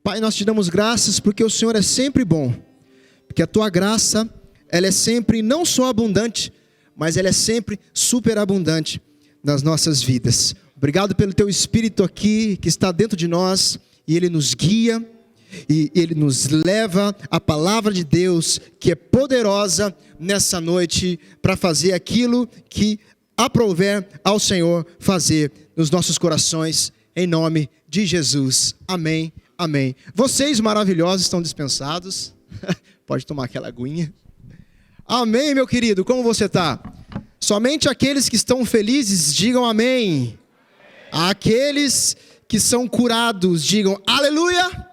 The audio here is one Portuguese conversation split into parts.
Pai, nós te damos graças porque o Senhor é sempre bom, porque a tua graça, ela é sempre não só abundante, mas ela é sempre superabundante nas nossas vidas. Obrigado pelo teu Espírito aqui, que está dentro de nós, e ele nos guia, e ele nos leva à palavra de Deus, que é poderosa nessa noite, para fazer aquilo que aprouver ao Senhor fazer nos nossos corações, em nome de Jesus. Amém, amém. Vocês maravilhosos estão dispensados. Pode tomar aquela aguinha. Amém, meu querido, como você está? Somente aqueles que estão felizes, digam amém. Aqueles que são curados, digam aleluia.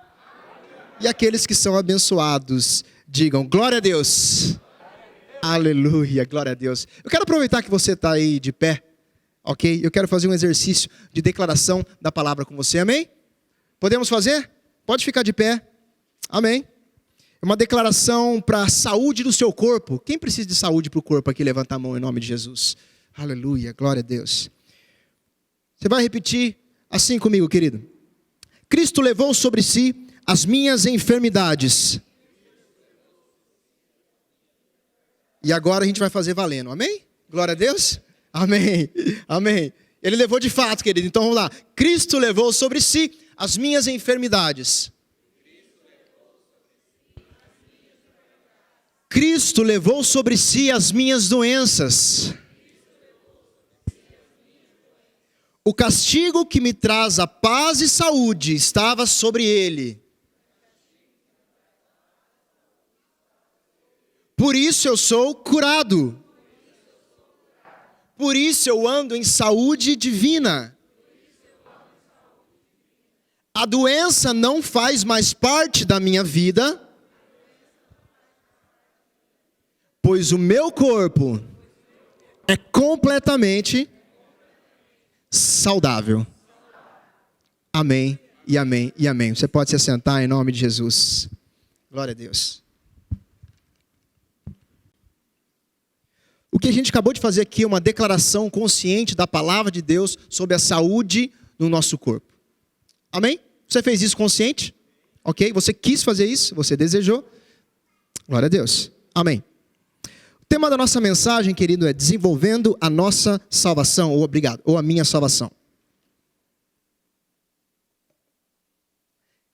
E aqueles que são abençoados, digam glória a Deus. Aleluia, glória a Deus. Eu quero aproveitar que você está aí de pé, ok? Eu quero fazer um exercício de declaração da palavra com você, amém? Podemos fazer? Pode ficar de pé, amém? É uma declaração para a saúde do seu corpo. Quem precisa de saúde para o corpo aqui? Levanta a mão em nome de Jesus. Aleluia, glória a Deus. Você vai repetir assim comigo, querido. Cristo levou sobre si as minhas enfermidades. E agora a gente vai fazer valendo, amém? Glória a Deus? Amém, amém. Ele levou de fato, querido, então vamos lá. Cristo levou sobre si as minhas enfermidades. Cristo levou sobre si as minhas doenças. O castigo que me traz a paz e saúde estava sobre ele. Por isso eu sou curado. Por isso eu ando em saúde divina. A doença não faz mais parte da minha vida, pois o meu corpo é completamente saudável. Amém, e amém, e amém. Você pode se assentar em nome de Jesus. Glória a Deus. O que a gente acabou de fazer aqui é uma declaração consciente da palavra de Deus sobre a saúde no nosso corpo. Amém? Você fez isso consciente? Ok? Você quis fazer isso? Você desejou? Glória a Deus. Amém. O tema da nossa mensagem, querido, é desenvolvendo a nossa salvação, ou a minha salvação.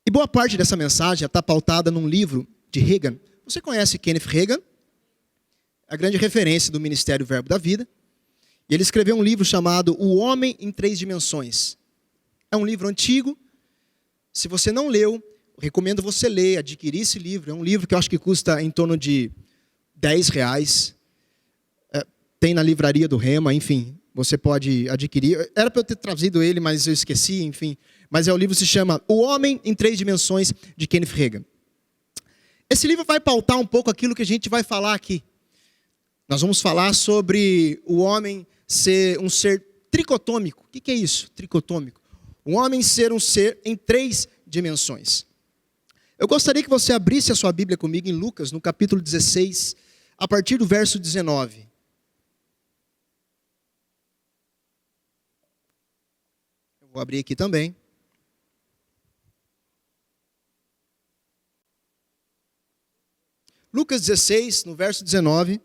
E boa parte dessa mensagem está pautada num livro de Reagan. Você conhece Kenneth Reagan? A grande referência do Ministério Verbo da Vida. E ele escreveu um livro chamado O Homem em Três Dimensões. É um livro antigo. Se você não leu, recomendo você ler, adquirir esse livro. É um livro que eu acho que custa em torno de R$10. Tem na livraria do Rema, enfim, você pode adquirir. Era para eu ter trazido ele, mas eu esqueci, enfim. Mas o livro se chama O Homem em Três Dimensões, de Kenneth Reagan. Esse livro vai pautar um pouco aquilo que a gente vai falar aqui. Nós vamos falar sobre o homem ser um ser tricotômico. O que é isso, tricotômico? O homem ser um ser em três dimensões. Eu gostaria que você abrisse a sua Bíblia comigo em Lucas, no capítulo 16, a partir do verso 19. Eu vou abrir aqui também. Lucas 16, no verso 19.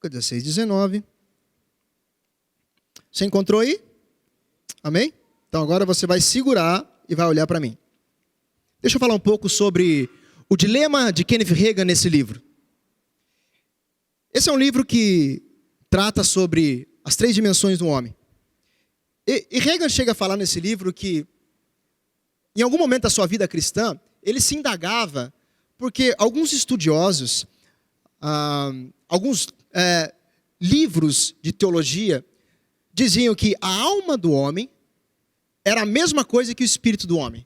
Lucas 16, 19. Você encontrou aí? Amém? Então agora você vai segurar e vai olhar para mim. Deixa eu falar um pouco sobre o dilema de Kenneth Reagan nesse livro. Esse é um livro que trata sobre as três dimensões do homem. E Reagan chega a falar nesse livro que, em algum momento da sua vida cristã, ele se indagava, porque alguns estudiosos, alguns livros de teologia, diziam que a alma do homem era a mesma coisa que o espírito do homem.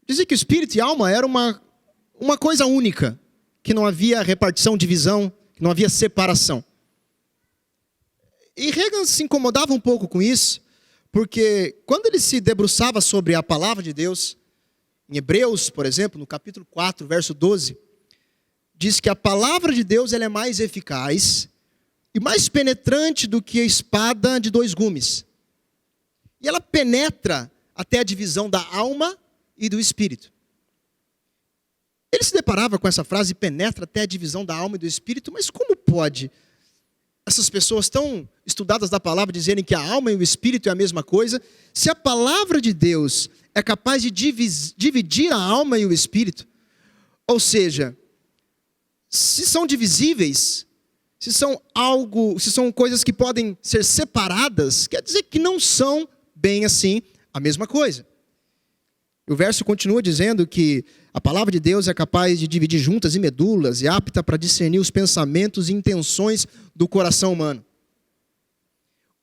Dizia que o espírito e a alma era uma coisa única, que não havia repartição, divisão, que não havia separação. E Reagan se incomodava um pouco com isso, porque quando ele se debruçava sobre a palavra de Deus, em Hebreus, por exemplo, no capítulo 4, verso 12, diz que a palavra de Deus ela é mais eficaz e mais penetrante do que a espada de 2 gumes. E ela penetra até a divisão da alma e do espírito. Ele se deparava com essa frase, penetra até a divisão da alma e do espírito, mas como pode essas pessoas tão estudadas da palavra dizerem que a alma e o espírito é a mesma coisa, se a palavra de Deus é capaz de dividir a alma e o espírito? Ou seja, se são divisíveis, se são coisas que podem ser separadas, quer dizer que não são bem assim a mesma coisa. O verso continua dizendo que a palavra de Deus é capaz de dividir juntas e medulas e apta para discernir os pensamentos e intenções do coração humano.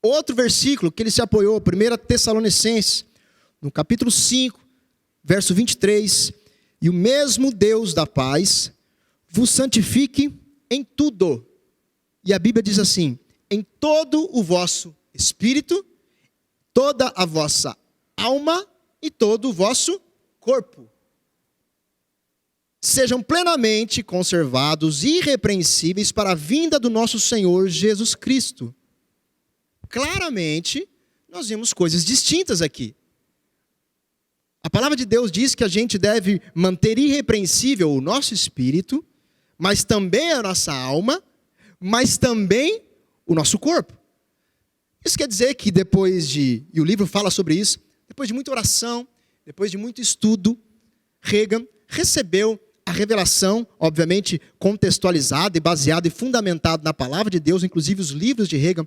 Outro versículo que ele se apoiou, 1 Tessalonicenses, no capítulo 5, verso 23, e o mesmo Deus da paz vos santifique em tudo. E a Bíblia diz assim, em todo o vosso espírito, toda a vossa alma e todo o vosso corpo. Sejam plenamente conservados, irrepreensíveis para a vinda do nosso Senhor Jesus Cristo. Claramente, nós vimos coisas distintas aqui. A palavra de Deus diz que a gente deve manter irrepreensível o nosso espírito, mas também a nossa alma, mas também o nosso corpo. Isso quer dizer que e o livro fala sobre isso, depois de muita oração, depois de muito estudo, Reagan recebeu a revelação, obviamente contextualizada e baseada e fundamentada na palavra de Deus, inclusive os livros de Reagan,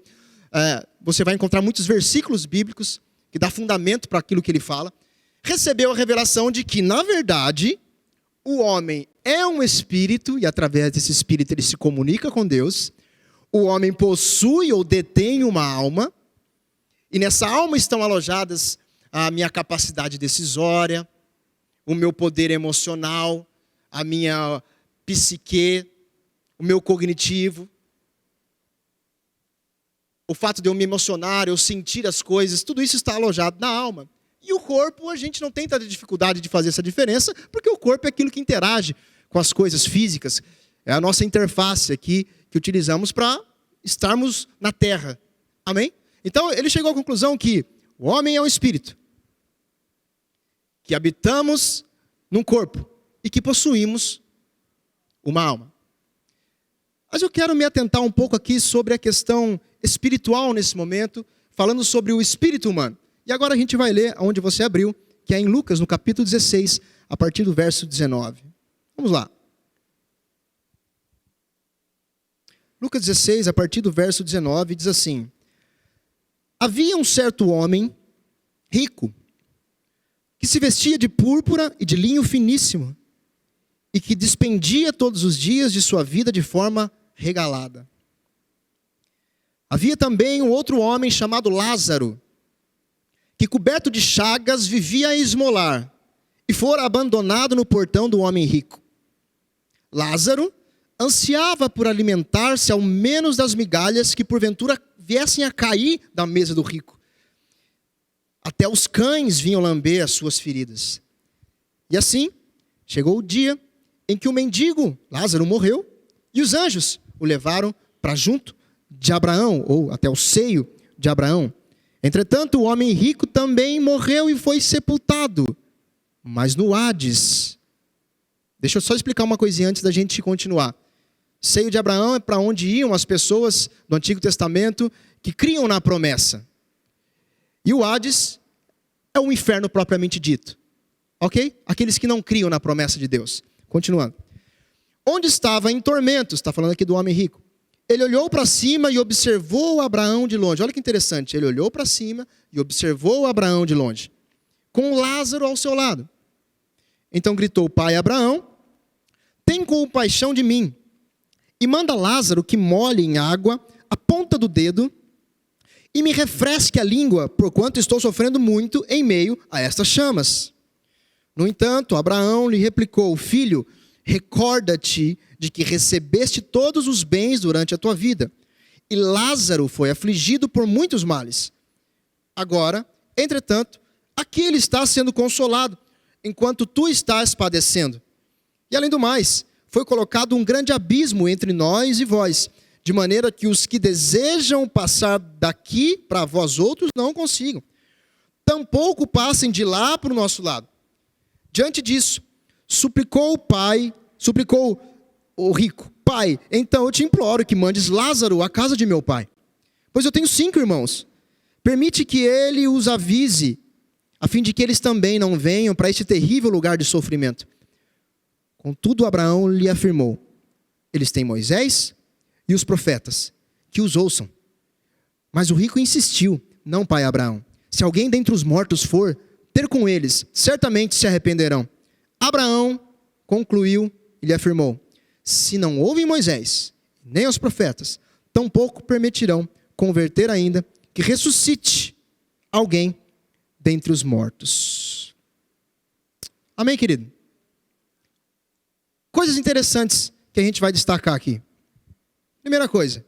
você vai encontrar muitos versículos bíblicos que dão fundamento para aquilo que ele fala. Recebeu a revelação de que, na verdade, o homem é um espírito, e através desse espírito ele se comunica com Deus. O homem possui ou detém uma alma, e nessa alma estão alojadas a minha capacidade decisória, o meu poder emocional, a minha psique, o meu cognitivo. O fato de eu me emocionar, eu sentir as coisas, tudo isso está alojado na alma. E o corpo, a gente não tem tanta dificuldade de fazer essa diferença, porque o corpo é aquilo que interage com as coisas físicas. É a nossa interface aqui que utilizamos para estarmos na terra. Amém? Então, ele chegou à conclusão que o homem é um espírito, que habitamos num corpo e que possuímos uma alma. Mas eu quero me atentar um pouco aqui sobre a questão espiritual nesse momento, falando sobre o espírito humano. E agora a gente vai ler onde você abriu, que é em Lucas, no capítulo 16, a partir do verso 19. Vamos lá. Lucas 16, a partir do verso 19, diz assim: havia um certo homem rico, que se vestia de púrpura e de linho finíssimo, e que despendia todos os dias de sua vida de forma regalada. Havia também um outro homem chamado Lázaro, que coberto de chagas vivia a esmolar, e fora abandonado no portão do homem rico. Lázaro ansiava por alimentar-se ao menos das migalhas que porventura viessem a cair da mesa do rico. Até os cães vinham lamber as suas feridas. E assim, chegou o dia em que o mendigo Lázaro morreu, e os anjos o levaram para junto de Abraão, ou até o seio de Abraão. Entretanto, o homem rico também morreu e foi sepultado, mas no Hades. Deixa eu só explicar uma coisinha antes da gente continuar. Seio de Abraão é para onde iam as pessoas do Antigo Testamento que criam na promessa. E o Hades é o inferno propriamente dito. Ok? Aqueles que não criam na promessa de Deus. Continuando. Onde estava em tormentos, está falando aqui do homem rico. Ele olhou para cima e observou Abraão de longe. Olha que interessante. Ele olhou para cima e observou Abraão de longe, com Lázaro ao seu lado. Então gritou: pai Abraão, tem compaixão de mim, e manda Lázaro que molhe em água a ponta do dedo e me refresque a língua, porquanto estou sofrendo muito em meio a estas chamas. No entanto, Abraão lhe replicou: filho, recorda-te de que recebeste todos os bens durante a tua vida, e Lázaro foi afligido por muitos males. Agora, entretanto, aqui ele está sendo consolado, enquanto tu estás padecendo. E além do mais, foi colocado um grande abismo entre nós e vós, de maneira que os que desejam passar daqui para vós outros não consigam. Tampouco passem de lá para o nosso lado. Diante disso, suplicou o rico: Pai, então eu te imploro que mandes Lázaro à casa de meu pai, pois eu tenho 5 irmãos. Permite que ele os avise, a fim de que eles também não venham para este terrível lugar de sofrimento. Contudo, Abraão lhe afirmou: eles têm Moisés e os profetas, que os ouçam. Mas o rico insistiu: não, pai Abraão, se alguém dentre os mortos for ter com eles, certamente se arrependerão. Abraão concluiu e lhe afirmou: se não ouvem Moisés, nem os profetas, tampouco permitirão converter ainda que ressuscite alguém dentre os mortos. Amém, querido? Coisas interessantes que a gente vai destacar aqui. Primeira coisa,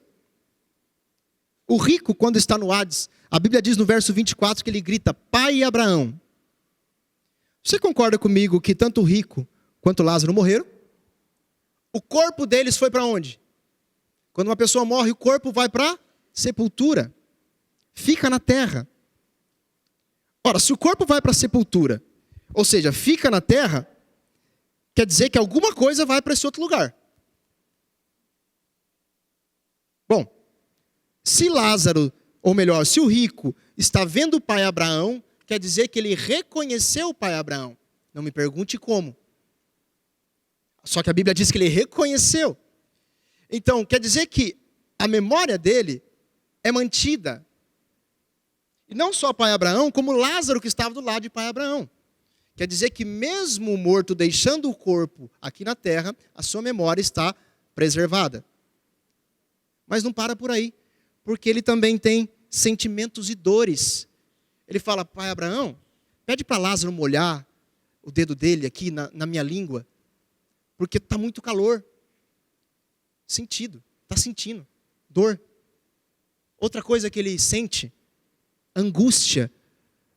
o rico, quando está no Hades, a Bíblia diz no verso 24 que ele grita: Pai Abraão. Você concorda comigo que tanto o rico quanto Lázaro morreram? O corpo deles foi para onde? Quando uma pessoa morre, o corpo vai para a sepultura. Fica na terra. Ora, se o corpo vai para a sepultura, ou seja, fica na terra, quer dizer que alguma coisa vai para esse outro lugar. Bom, se Lázaro, ou melhor, se o rico está vendo o pai Abraão, quer dizer que ele reconheceu o pai Abraão. Não me pergunte como. Só que a Bíblia diz que ele reconheceu. Então, quer dizer que a memória dele é mantida. E não só o pai Abraão, como Lázaro que estava do lado de pai Abraão. Quer dizer que mesmo o morto deixando o corpo aqui na terra, a sua memória está preservada. Mas não para por aí, porque ele também tem sentimentos e dores. Ele fala: pai Abraão, pede para Lázaro molhar o dedo dele aqui na minha língua, porque está muito calor. Está sentindo dor. Outra coisa que ele sente, angústia,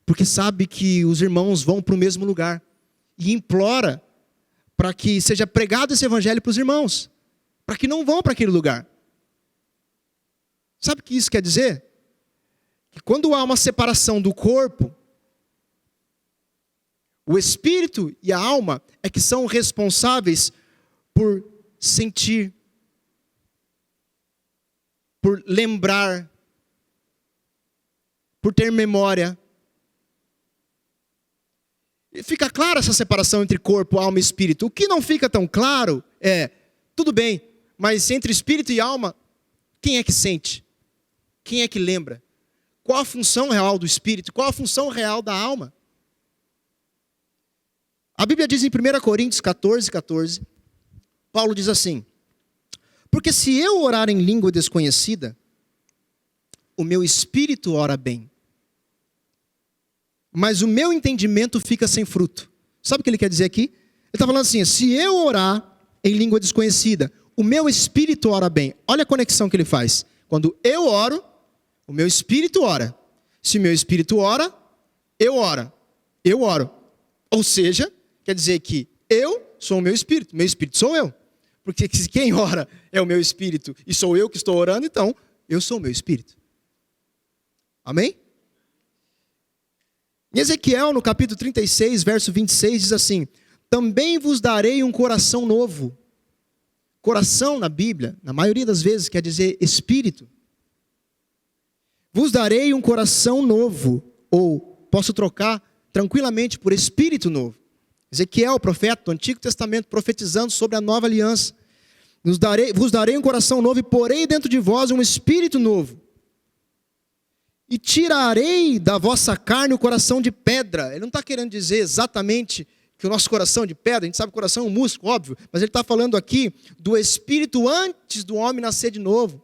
porque sabe que os irmãos vão para o mesmo lugar, e implora para que seja pregado esse evangelho para os irmãos, para que não vão para aquele lugar. Sabe o que isso quer dizer? Que quando há uma separação do corpo, o espírito e a alma é que são responsáveis por sentir, por lembrar, por ter memória. E fica clara essa separação entre corpo, alma e espírito. O que não fica tão claro é, tudo bem, mas entre espírito e alma, quem é que sente? Quem é que lembra? Qual a função real do espírito? Qual a função real da alma? A Bíblia diz em 1 Coríntios 14, Paulo diz assim: porque se eu orar em língua desconhecida, o meu espírito ora bem, mas o meu entendimento fica sem fruto. Sabe o que ele quer dizer aqui? Ele está falando assim: se eu orar em língua desconhecida, o meu espírito ora bem. Olha a conexão que ele faz. Quando eu oro, o meu espírito ora. Se o meu espírito ora, eu oro. Eu oro. Ou seja, quer dizer que eu sou o meu espírito sou eu. Porque se quem ora é o meu espírito e sou eu que estou orando, então eu sou o meu espírito. Amém? Em Ezequiel, no capítulo 36, verso 26, diz assim: também vos darei um coração novo. Coração na Bíblia, na maioria das vezes, quer dizer espírito. Vos darei um coração novo, ou posso trocar tranquilamente por espírito novo. Ezequiel, profeta do Antigo Testamento, profetizando sobre a nova aliança. Vos darei um coração novo e porei dentro de vós um espírito novo. E tirarei da vossa carne o coração de pedra. Ele não está querendo dizer exatamente que o nosso coração é de pedra, a gente sabe que o coração é um músculo, óbvio, mas ele está falando aqui do espírito antes do homem nascer de novo.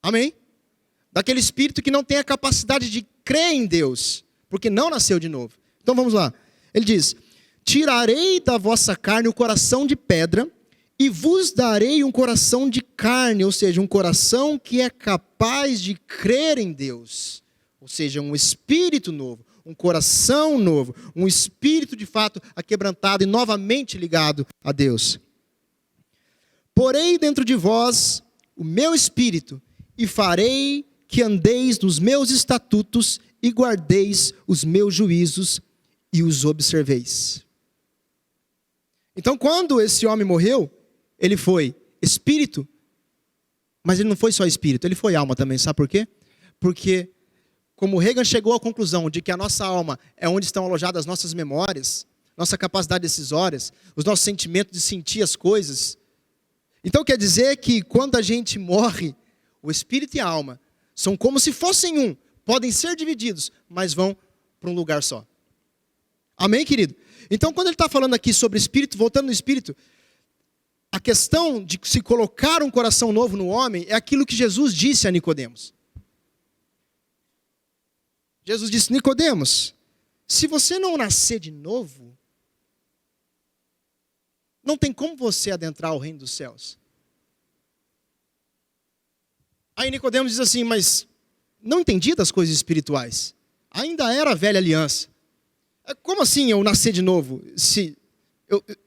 Amém? Daquele espírito que não tem a capacidade de crer em Deus, porque não nasceu de novo. Então vamos lá. Ele diz: tirarei da vossa carne o coração de pedra e vos darei um coração de carne, ou seja, um coração que é capaz de crer em Deus. Ou seja, um espírito novo, um coração novo, um espírito de fato aquebrantado e novamente ligado a Deus. porei dentro de vós o meu espírito e farei que andeis nos meus estatutos e guardeis os meus juízos e os observeis. Então, quando esse homem morreu, ele foi espírito, mas ele não foi só espírito, ele foi alma também. Sabe por quê? Porque, como Reagan chegou à conclusão de que a nossa alma é onde estão alojadas as nossas memórias, nossa capacidade decisória, os nossos sentimentos de sentir as coisas. Então, quer dizer que quando a gente morre, o espírito e a alma são como se fossem um, podem ser divididos, mas vão para um lugar só. Amém, querido? Então, quando ele está falando aqui sobre espírito, voltando no espírito, a questão de se colocar um coração novo no homem é aquilo que Jesus disse a Nicodemos. Jesus disse: Nicodemos, se você não nascer de novo, não tem como você adentrar o reino dos céus. Aí Nicodemos diz assim: mas não entendi das coisas espirituais. Ainda era a velha aliança. Como assim eu nascer de novo? Se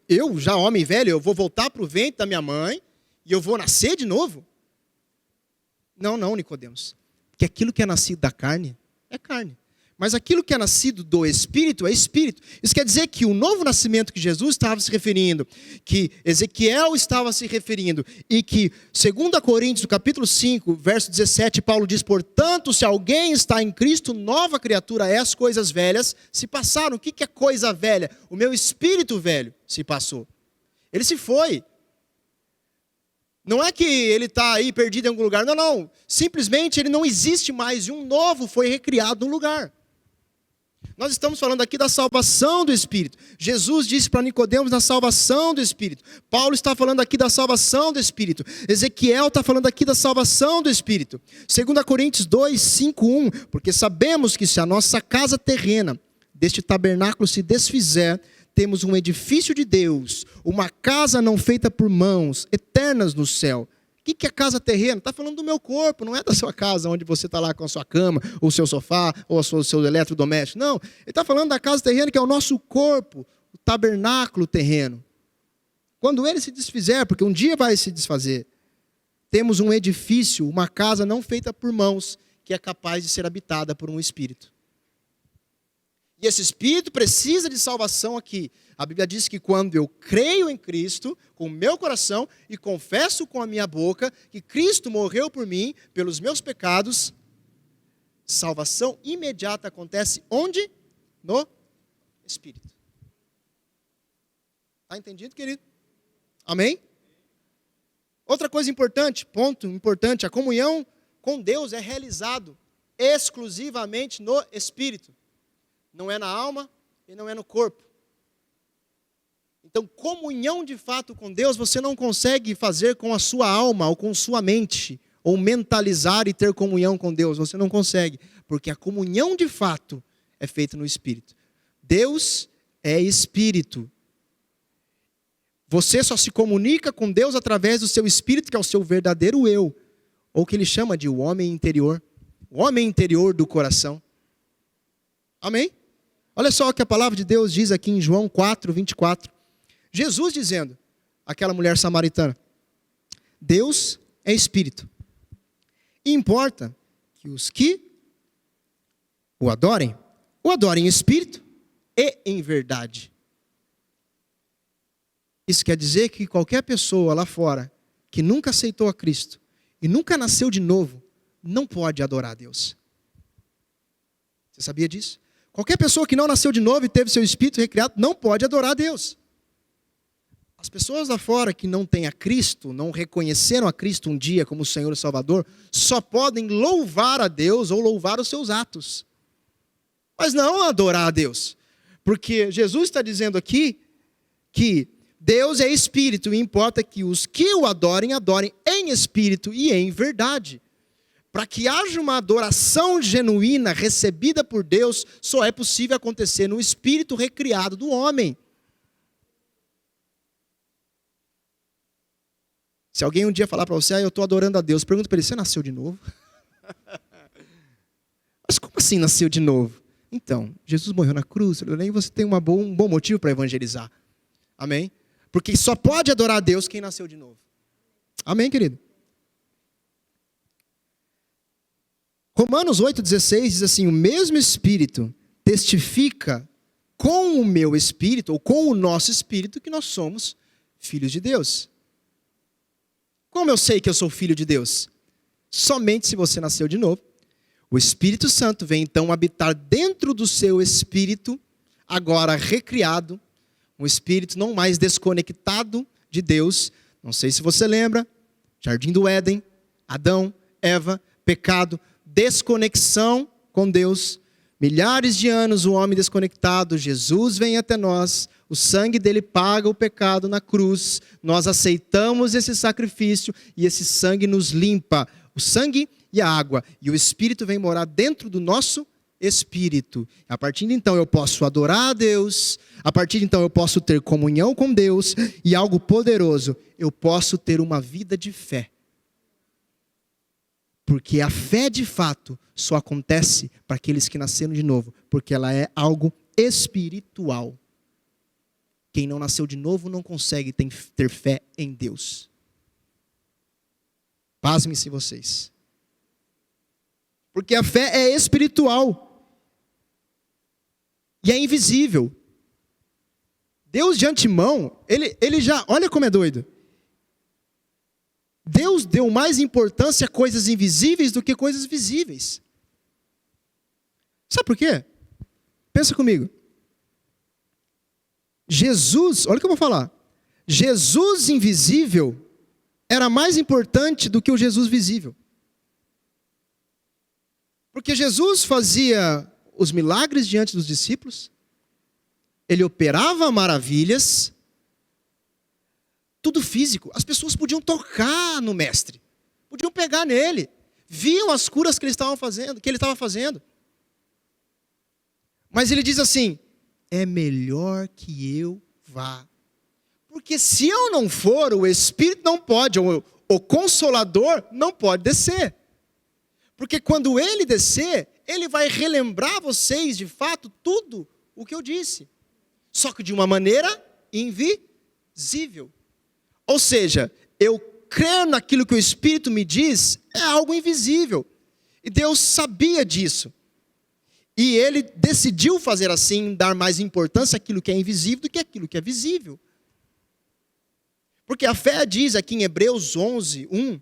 eu já homem velho, eu vou voltar para o ventre da minha mãe e eu vou nascer de novo? Não, Nicodemos. Porque aquilo que é nascido da carne é carne. Mas aquilo que é nascido do Espírito é Espírito. Isso quer dizer que o novo nascimento que Jesus estava se referindo, que Ezequiel estava se referindo, e que, 2 Coríntios, capítulo 5, verso 17, Paulo diz: portanto, se alguém está em Cristo, nova criatura é, as coisas velhas se passaram. O que é coisa velha? O meu espírito velho se passou. Ele se foi. Não é que ele está aí perdido em algum lugar. Não. Simplesmente ele não existe mais e um novo foi recriado no lugar. Nós estamos falando aqui da salvação do Espírito. Jesus disse para Nicodemos da salvação do Espírito. Paulo está falando aqui da salvação do Espírito. Ezequiel está falando aqui da salvação do Espírito. 2 Coríntios 2, 5, 1. Porque sabemos que se a nossa casa terrena deste tabernáculo se desfizer, temos um edifício de Deus, uma casa não feita por mãos, eternas no céu. O que é casa terrena? Está falando do meu corpo, não é da sua casa, onde você está lá com a sua cama, ou o seu sofá, ou o seu eletrodoméstico. Não, ele está falando da casa terrena, que é o nosso corpo, o tabernáculo terreno. Quando ele se desfizer, porque um dia vai se desfazer, temos um edifício, uma casa não feita por mãos, que é capaz de ser habitada por um espírito. E esse espírito precisa de salvação aqui. A Bíblia diz que quando eu creio em Cristo, com o meu coração, e confesso com a minha boca que Cristo morreu por mim, pelos meus pecados, salvação imediata acontece onde? No Espírito. Está entendido, querido? Amém? Outra coisa importante, ponto importante, a comunhão com Deus é realizado exclusivamente no Espírito. Não é na alma e não é no corpo. Então, comunhão de fato com Deus, você não consegue fazer com a sua alma ou com sua mente, ou mentalizar e ter comunhão com Deus. Você não consegue, porque a comunhão de fato é feita no Espírito. Deus é Espírito. Você só se comunica com Deus através do seu Espírito, que é o seu verdadeiro eu, ou que ele chama de o homem interior do coração. Amém? Olha só o que a palavra de Deus diz aqui em João 4, 24. Jesus dizendo, aquela mulher samaritana: Deus é Espírito. E importa que os que o adorem em Espírito e em verdade. Isso quer dizer que qualquer pessoa lá fora que nunca aceitou a Cristo e nunca nasceu de novo, não pode adorar a Deus. Você sabia disso? Qualquer pessoa que não nasceu de novo e teve seu espírito recriado, não pode adorar a Deus. As pessoas lá fora que não têm a Cristo, não reconheceram a Cristo um dia como Senhor e Salvador, só podem louvar a Deus ou louvar os seus atos. Mas não adorar a Deus. Porque Jesus está dizendo aqui que Deus é Espírito e importa que os que o adorem em Espírito e em verdade. Para que haja uma adoração genuína recebida por Deus, só é possível acontecer no espírito recriado do homem. Se alguém um dia falar para você: eu estou adorando a Deus, pergunta para ele: você nasceu de novo? Mas como assim nasceu de novo? Então, Jesus morreu na cruz, e você tem um bom motivo para evangelizar. Amém? Porque só pode adorar a Deus quem nasceu de novo. Amém, querido? Romanos 8,16 diz assim: o mesmo Espírito testifica com o meu Espírito, ou com o nosso Espírito, que nós somos filhos de Deus. Como eu sei que eu sou filho de Deus? Somente se você nasceu de novo. O Espírito Santo vem então habitar dentro do seu espírito, agora recriado, um espírito não mais desconectado de Deus. Não sei se você lembra, Jardim do Éden, Adão, Eva, pecado, desconexão com Deus. Milhares de anos o homem desconectado, Jesus vem até nós, o sangue dele paga o pecado na cruz, nós aceitamos esse sacrifício e esse sangue nos limpa. O sangue e a água, e o Espírito vem morar dentro do nosso espírito. A partir de então eu posso adorar a Deus, a partir de então eu posso ter comunhão com Deus, e algo poderoso, eu posso ter uma vida de fé. Porque a fé de fato só acontece para aqueles que nasceram de novo, porque ela é algo espiritual. Quem não nasceu de novo não consegue ter fé em Deus. Pasmem-se vocês. Porque a fé é espiritual. E é invisível. Deus de antemão, ele já, olha como é doido. Deus deu mais importância a coisas invisíveis do que coisas visíveis. Sabe por quê? Pensa comigo. Jesus, olha o que eu vou falar. Jesus invisível era mais importante do que o Jesus visível. Porque Jesus fazia os milagres diante dos discípulos, ele operava maravilhas, tudo físico. As pessoas podiam tocar no mestre, podiam pegar nele, viam as curas que ele estava fazendo. Mas ele diz assim: é melhor que eu vá. Porque se eu não for, o Espírito não pode, o Consolador não pode descer. Porque quando ele descer, ele vai relembrar vocês, de fato, tudo o que eu disse. Só que de uma maneira invisível. Ou seja, eu crer naquilo que o Espírito me diz é algo invisível. E Deus sabia disso. E ele decidiu fazer assim, dar mais importância àquilo que é invisível do que àquilo que é visível. Porque a fé diz aqui em Hebreus 11:1,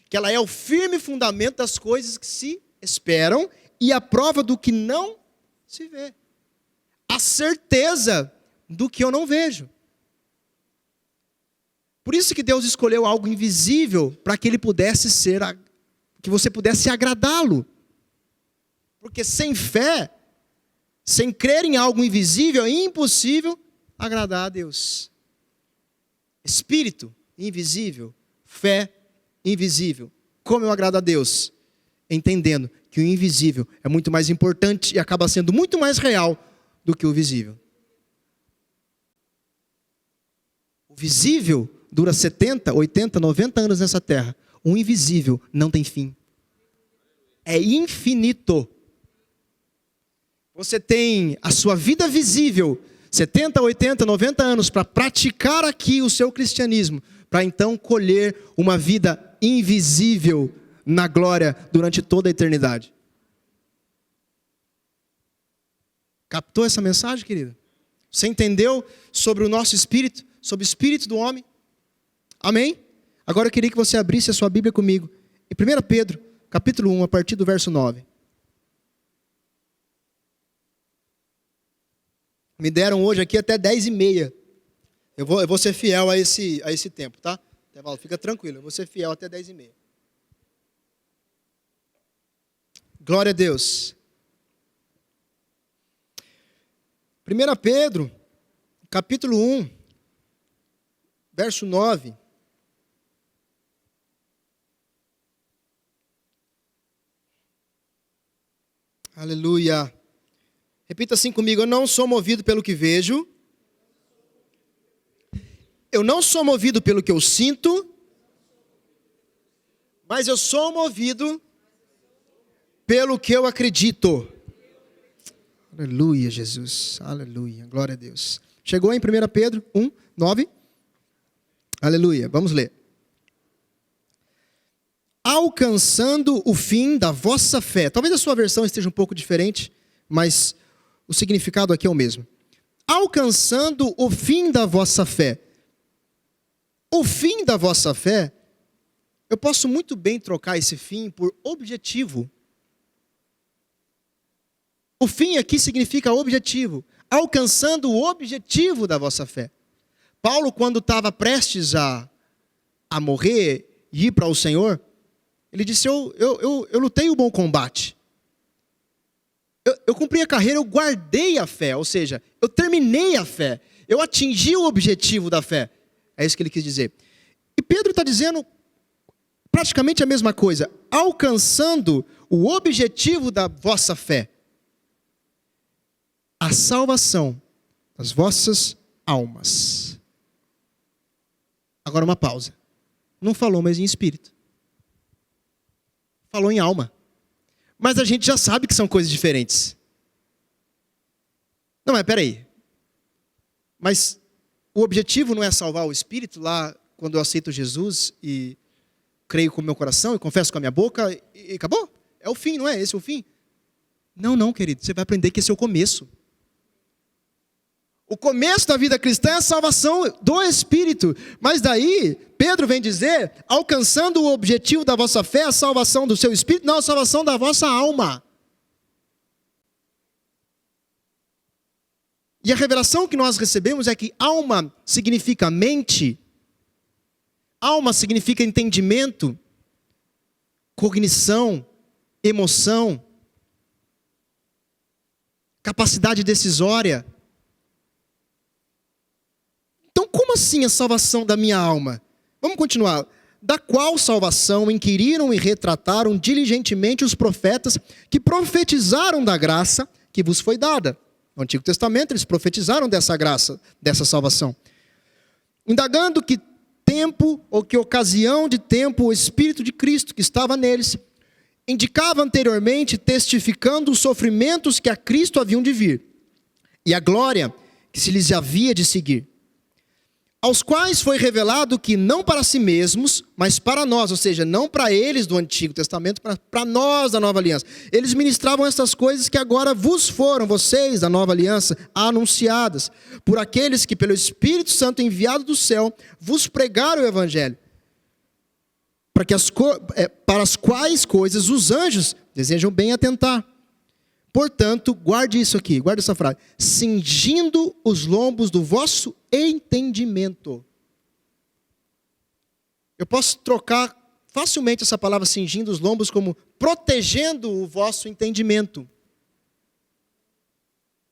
que ela é o firme fundamento das coisas que se esperam e a prova do que não se vê. A certeza do que eu não vejo. Por isso que Deus escolheu algo invisível para que ele pudesse que você pudesse agradá-lo. Porque sem fé, sem crer em algo invisível, é impossível agradar a Deus. Espírito invisível, fé invisível. Como eu agrado a Deus? Entendendo que o invisível é muito mais importante e acaba sendo muito mais real do que o visível. O visível dura 70, 80, 90 anos nessa terra. O invisível não tem fim. É infinito. Você tem a sua vida visível, 70, 80, 90 anos para praticar aqui o seu cristianismo, para então colher uma vida invisível na glória durante toda a eternidade. Captou essa mensagem, querido? Você entendeu sobre o nosso espírito, sobre o espírito do homem? Amém? Agora eu queria que você abrisse a sua Bíblia comigo. Em 1 Pedro, capítulo 1, a partir do verso 9. Me deram hoje aqui até 10h30. Eu vou ser fiel a esse tempo, tá? Intervalo, fica tranquilo, eu vou ser fiel até 10h30. Glória a Deus. 1 Pedro, capítulo 1, verso 9. Aleluia. Repita assim comigo: eu não sou movido pelo que vejo. Eu não sou movido pelo que eu sinto. Mas eu sou movido pelo que eu acredito. Aleluia, Jesus. Aleluia. Glória a Deus. Chegou em 1 Pedro 1, 9. Aleluia. Vamos ler. alcançando o fim da vossa fé. Talvez a sua versão esteja um pouco diferente, mas o significado aqui é o mesmo. Alcançando o fim da vossa fé. O fim da vossa fé, eu posso muito bem trocar esse fim por objetivo. O fim aqui significa objetivo. Alcançando o objetivo da vossa fé. Paulo, quando estava prestes a morrer e ir para o Senhor, ele disse, eu lutei o bom combate. Eu cumpri a carreira, eu guardei a fé, ou seja, eu terminei a fé. Eu atingi o objetivo da fé. É isso que ele quis dizer. E Pedro está dizendo praticamente a mesma coisa. Alcançando o objetivo da vossa fé. A salvação das vossas almas. Agora uma pausa. Não falou mais em espírito. Falou em alma. Mas a gente já sabe que são coisas diferentes. Não, mas peraí. Mas o objetivo não é salvar o espírito lá quando eu aceito Jesus e creio com o meu coração e confesso com a minha boca e acabou? É o fim, não é? Esse é o fim? Não, querido. Você vai aprender que esse é o começo. O começo da vida cristã é a salvação do Espírito. Mas daí, Pedro vem dizer, alcançando o objetivo da vossa fé, a salvação do seu Espírito, não a salvação da vossa alma. E a revelação que nós recebemos é que alma significa mente, alma significa entendimento, cognição, emoção, capacidade decisória. Então, como assim a salvação da minha alma? Vamos continuar. Da qual salvação inquiriram e retrataram diligentemente os profetas que profetizaram da graça que vos foi dada. No Antigo Testamento, eles profetizaram dessa graça, dessa salvação. Indagando que tempo, ou que ocasião de tempo, o Espírito de Cristo que estava neles, indicava anteriormente, testificando os sofrimentos que a Cristo haviam de vir, e a glória que se lhes havia de seguir. Aos quais foi revelado que não para si mesmos, mas para nós, ou seja, não para eles do Antigo Testamento, para nós da Nova Aliança. Eles ministravam essas coisas que agora vos foram, vocês da Nova Aliança, anunciadas, por aqueles que pelo Espírito Santo enviado do céu, vos pregaram o Evangelho. Para as quais coisas os anjos desejam bem atentar. Portanto, guarde isso aqui, guarde essa frase. Cingindo os lombos do vosso entendimento. Eu posso trocar facilmente essa palavra cingindo os lombos como protegendo o vosso entendimento.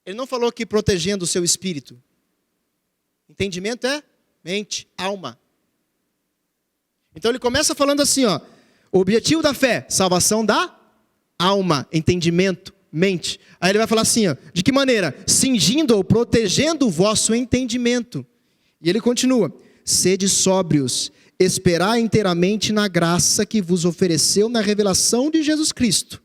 Ele não falou que protegendo o seu espírito. Entendimento é mente, alma. Então ele começa falando assim, ó, o objetivo da fé, salvação da alma, entendimento, mente. Aí ele vai falar assim, ó, de que maneira? Cingindo ou protegendo o vosso entendimento. E ele continua, sede sóbrios, esperai inteiramente na graça que vos ofereceu na revelação de Jesus Cristo.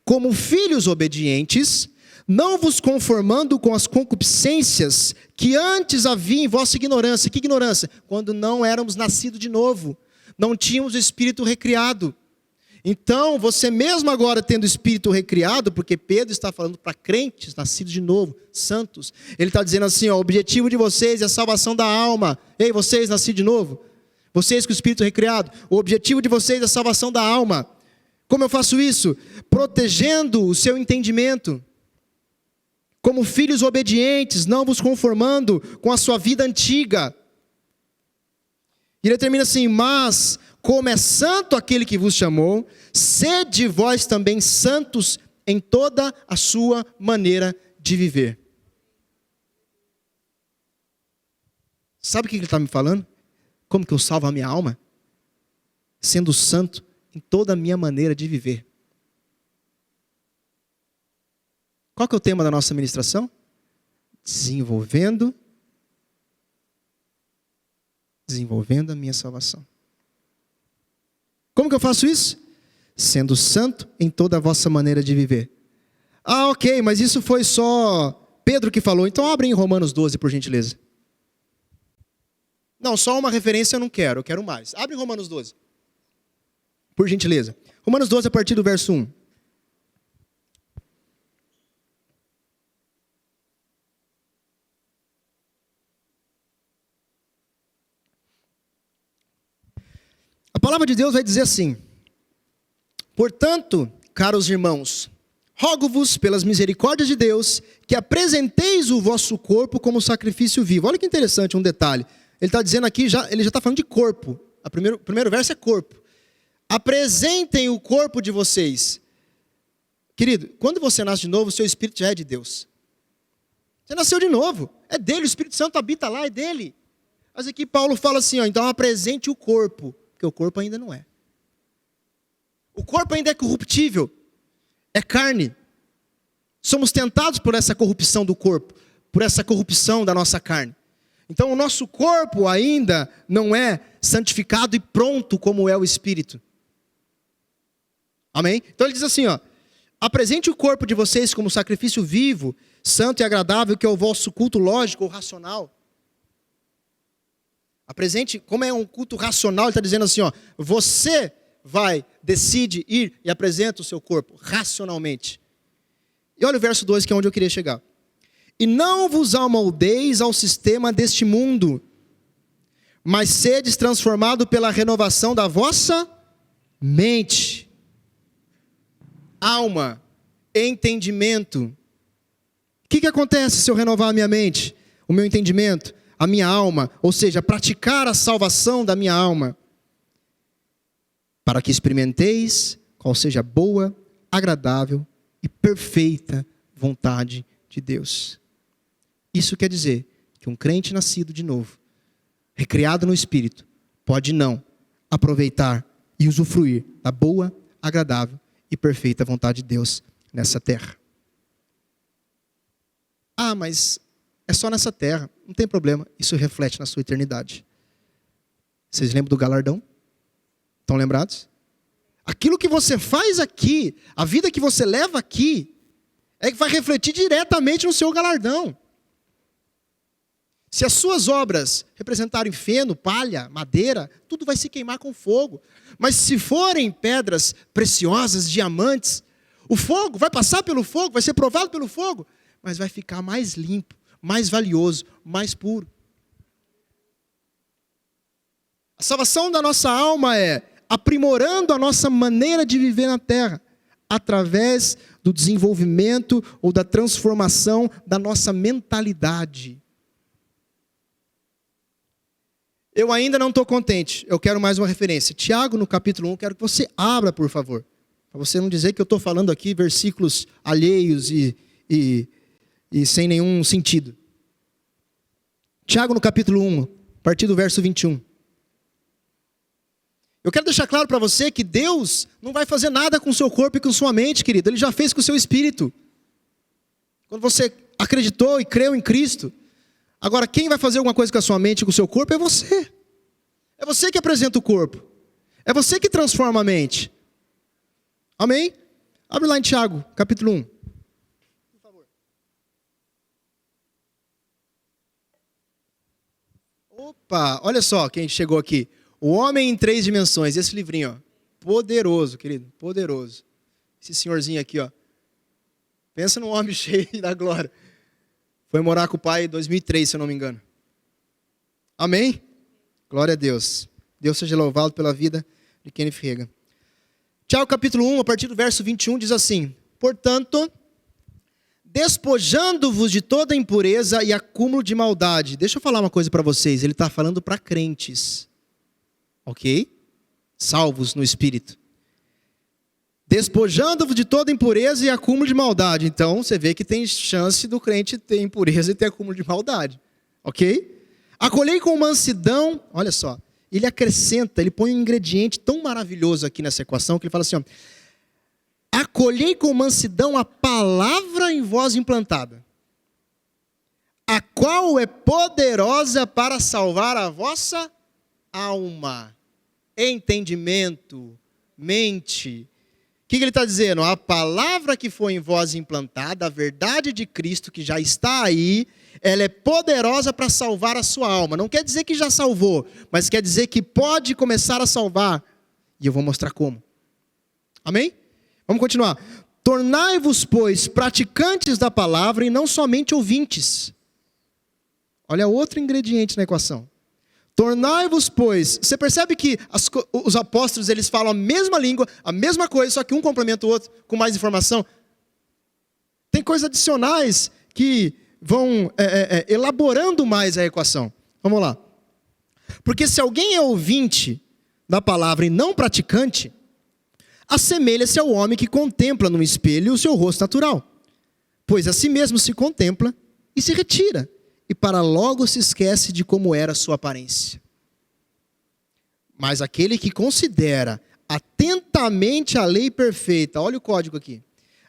Como filhos obedientes, não vos conformando com as concupiscências que antes havia em vossa ignorância. Que ignorância? Quando não éramos nascidos de novo, não tínhamos o espírito recriado. Então, você mesmo agora tendo o espírito recriado, porque Pedro está falando para crentes nascidos de novo, santos, ele está dizendo assim, ó, o objetivo de vocês é a salvação da alma. Ei, vocês nascidos de novo, vocês com o espírito recriado, o objetivo de vocês é a salvação da alma. Como eu faço isso? Protegendo o seu entendimento. Como filhos obedientes, não vos conformando com a sua vida antiga. E ele termina assim, mas como é santo aquele que vos chamou, sede vós também santos em toda a sua maneira de viver. Sabe o que ele está me falando? Como que eu salvo a minha alma? Sendo santo em toda a minha maneira de viver. Qual que é o tema da nossa ministração? Desenvolvendo a minha salvação. Como que eu faço isso? Sendo santo em toda a vossa maneira de viver. Ah, ok, mas isso foi só Pedro que falou. Então abre em Romanos 12, por gentileza. Não, só uma referência eu não quero, eu quero mais. Abre em Romanos 12. por gentileza. Romanos 12, a partir do verso 1. A palavra de Deus vai dizer assim: portanto, caros irmãos, rogo-vos pelas misericórdias de Deus, que apresenteis o vosso corpo como sacrifício vivo. Olha que interessante um detalhe. Ele está dizendo aqui, ele já está falando de corpo. O primeiro verso é corpo. Apresentem o corpo de vocês. Querido, quando você nasce de novo, o seu espírito já é de Deus. Você nasceu de novo. É dele, o Espírito Santo habita lá, é dele. Mas aqui Paulo fala assim, então apresente o corpo. Porque o corpo ainda não é. O corpo ainda é corruptível. É carne. Somos tentados por essa corrupção do corpo. Por essa corrupção da nossa carne. Então o nosso corpo ainda não é santificado e pronto como é o Espírito. Amém? Então ele diz assim, apresente o corpo de vocês como sacrifício vivo, santo e agradável, que é o vosso culto lógico ou racional. Apresente, como é um culto racional, ele está dizendo assim, você decide ir e apresenta o seu corpo, racionalmente. E olha o verso 2, que é onde eu queria chegar. E não vos amoldeis ao sistema deste mundo, mas sedes transformado pela renovação da vossa mente, alma, entendimento. O que acontece se eu renovar a minha mente, o meu entendimento, a minha alma, ou seja, praticar a salvação da minha alma, para que experimenteis qual seja a boa, agradável e perfeita vontade de Deus. Isso quer dizer que um crente nascido de novo, recriado no Espírito, pode não aproveitar e usufruir da boa, agradável e perfeita vontade de Deus nessa terra. Ah, mas é só nessa terra, não tem problema, isso reflete na sua eternidade. Vocês lembram do galardão? Estão lembrados? Aquilo que você faz aqui, a vida que você leva aqui, é que vai refletir diretamente no seu galardão. Se as suas obras representarem feno, palha, madeira, tudo vai se queimar com fogo. Mas se forem pedras preciosas, diamantes, o fogo vai passar pelo fogo, vai ser provado pelo fogo, mas vai ficar mais limpo, mais valioso, mais puro. A salvação da nossa alma é aprimorando a nossa maneira de viver na terra, através do desenvolvimento ou da transformação da nossa mentalidade. Eu ainda não estou contente, eu quero mais uma referência. Tiago, no capítulo 1, quero que você abra, por favor. Para você não dizer que eu estou falando aqui versículos alheios e sem nenhum sentido. Tiago, no capítulo 1, a partir do verso 21. Eu quero deixar claro para você que Deus não vai fazer nada com o seu corpo e com sua mente, querido. Ele já fez com o seu espírito. Quando você acreditou e creu em Cristo. Agora, quem vai fazer alguma coisa com a sua mente e com o seu corpo é você. É você que apresenta o corpo. É você que transforma a mente. Amém? Abre lá em Tiago, capítulo 1. Por favor. Opa, olha só quem chegou aqui. O Homem em Três Dimensões. Esse livrinho, poderoso, querido, poderoso. Esse senhorzinho aqui, pensa num homem cheio da glória. Foi morar com o pai em 2003, se eu não me engano. Amém? Glória a Deus. Deus seja louvado pela vida de Kenneth Reagan. Tiago capítulo 1, a partir do verso 21, diz assim: portanto, despojando-vos de toda impureza e acúmulo de maldade. Deixa eu falar uma coisa para vocês. Ele está falando para crentes. Ok? Salvos no Espírito. Despojando-vos de toda impureza e acúmulo de maldade. Então, você vê que tem chance do crente ter impureza e ter acúmulo de maldade. Ok? Acolhei com mansidão, olha só, ele acrescenta, ele põe um ingrediente tão maravilhoso aqui nessa equação, que ele fala assim, acolhei com mansidão a palavra em vós implantada, a qual é poderosa para salvar a vossa alma, entendimento, mente. O que ele está dizendo? A palavra que foi em vós implantada, a verdade de Cristo que já está aí, ela é poderosa para salvar a sua alma. Não quer dizer que já salvou, mas quer dizer que pode começar a salvar. E eu vou mostrar como. Amém? Vamos continuar. Tornai-vos, pois, praticantes da palavra e não somente ouvintes. Olha outro ingrediente na equação. Tornai-vos, pois... Você percebe que os apóstolos eles falam a mesma língua, a mesma coisa, só que um complementa o outro com mais informação? Tem coisas adicionais que vão elaborando mais a equação. Vamos lá. Porque se alguém é ouvinte da palavra e não praticante, assemelha-se ao homem que contempla no espelho o seu rosto natural, pois a si mesmo se contempla e se retira, e para logo se esquece de como era a sua aparência. Mas aquele que considera atentamente a lei perfeita, olha o código aqui,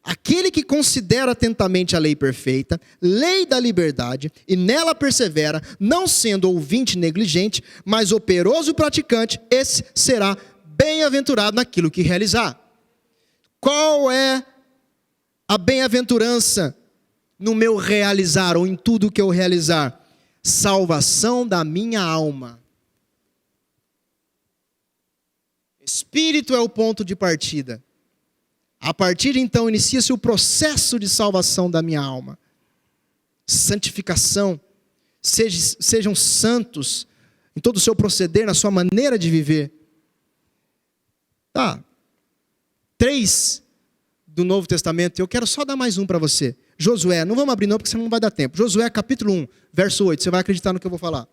aquele que considera atentamente a lei perfeita, lei da liberdade, e nela persevera, não sendo ouvinte negligente, mas operoso praticante, esse será bem-aventurado naquilo que realizar. Qual é a bem-aventurança no meu realizar, ou em tudo que eu realizar? Salvação da minha alma. Espírito é o ponto de partida. A partir de então inicia-se o processo de salvação da minha alma. Santificação. Sejam santos em todo o seu proceder, na sua maneira de viver. 3 do Novo Testamento, eu quero só dar mais um para você. Josué, não vamos abrir não, porque senão não vai dar tempo. Josué capítulo 1, verso 8, você vai acreditar no que eu vou falar.